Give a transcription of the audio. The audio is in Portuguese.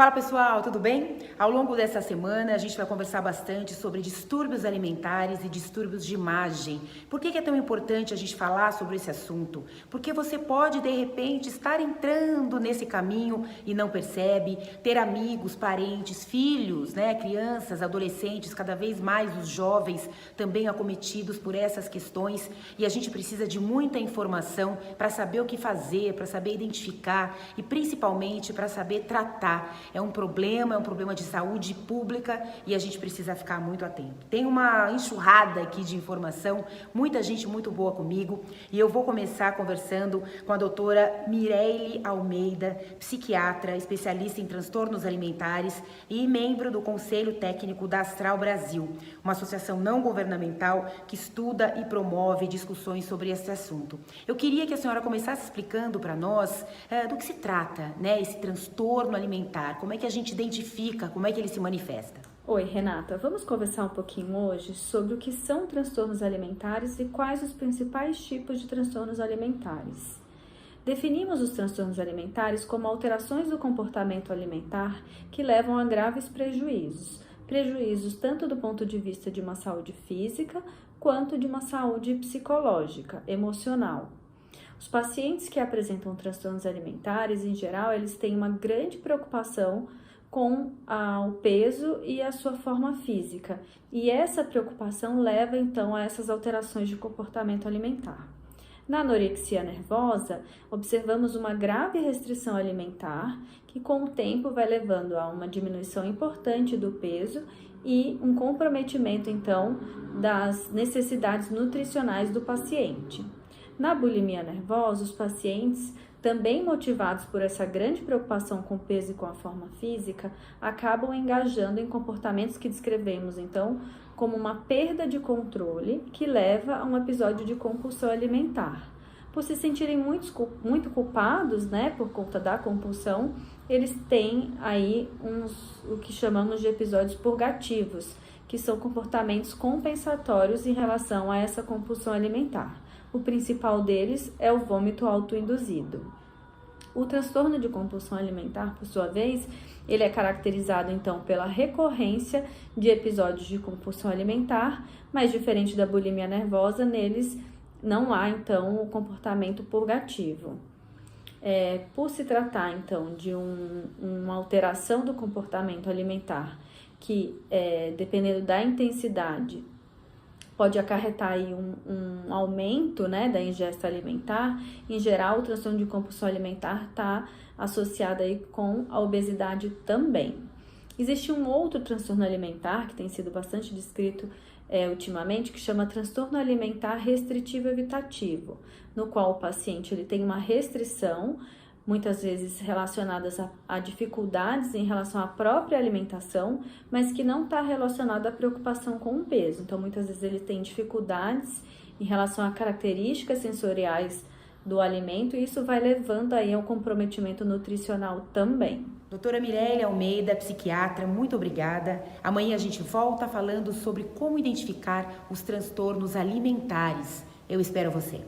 Fala pessoal, tudo bem? Ao longo dessa semana a gente vai conversar bastante sobre distúrbios alimentares e distúrbios de imagem. Por que é tão importante a gente falar sobre esse assunto? Porque você pode de repente estar entrando nesse caminho e não percebe, ter amigos, parentes, filhos, crianças, adolescentes, cada vez mais os jovens também acometidos por essas questões, e a gente precisa de muita informação para saber o que fazer, para saber identificar e principalmente para saber tratar. É um problema de saúde pública e a gente precisa ficar muito atento. Tem uma enxurrada aqui de informação, muita gente muito boa comigo, e eu vou começar conversando com a doutora Mireille Almeida, psiquiatra, especialista em transtornos alimentares e membro do Conselho Técnico da Astral Brasil, uma associação não governamental que estuda e promove discussões sobre esse assunto. Eu queria que a senhora começasse explicando para nós do que se trata, esse transtorno alimentar. Como é que a gente identifica, como é que ele se manifesta? Oi, Renata. Vamos conversar um pouquinho hoje sobre o que são transtornos alimentares e quais os principais tipos de transtornos alimentares. Definimos os transtornos alimentares como alterações do comportamento alimentar que levam a graves prejuízos. Prejuízos tanto do ponto de vista de uma saúde física quanto de uma saúde psicológica, emocional. Os pacientes que apresentam transtornos alimentares, em geral, eles têm uma grande preocupação com o peso e a sua forma física. E essa preocupação leva, então, a essas alterações de comportamento alimentar. Na anorexia nervosa, observamos uma grave restrição alimentar que, com o tempo, vai levando a uma diminuição importante do peso e um comprometimento, então, das necessidades nutricionais do paciente. Na bulimia nervosa, os pacientes, também motivados por essa grande preocupação com o peso e com a forma física, acabam engajando em comportamentos que descrevemos, então, como uma perda de controle que leva a um episódio de compulsão alimentar. Por se sentirem muito culpados, por conta da compulsão, eles têm aí o que chamamos de episódios purgativos, que são comportamentos compensatórios em relação a essa compulsão alimentar. O principal deles é o vômito autoinduzido. O transtorno de compulsão alimentar, por sua vez, ele é caracterizado então pela recorrência de episódios de compulsão alimentar, mas diferente da bulimia nervosa, neles não há então o comportamento purgativo. Por se tratar então de uma alteração do comportamento alimentar que, dependendo da intensidade, pode acarretar aí um aumento da ingesta alimentar. Em geral, o transtorno de compulsão alimentar está associado aí com a obesidade também. Existe um outro transtorno alimentar que tem sido bastante descrito ultimamente, que chama transtorno alimentar restritivo evitativo, no qual o paciente ele tem uma restrição, muitas vezes relacionadas a dificuldades em relação à própria alimentação, mas que não está relacionada à preocupação com o peso. Então, muitas vezes ele tem dificuldades em relação a características sensoriais do alimento, e isso vai levando aí ao comprometimento nutricional também. Doutora Mireille Almeida, psiquiatra, muito obrigada. Amanhã a gente volta falando sobre como identificar os transtornos alimentares. Eu espero você.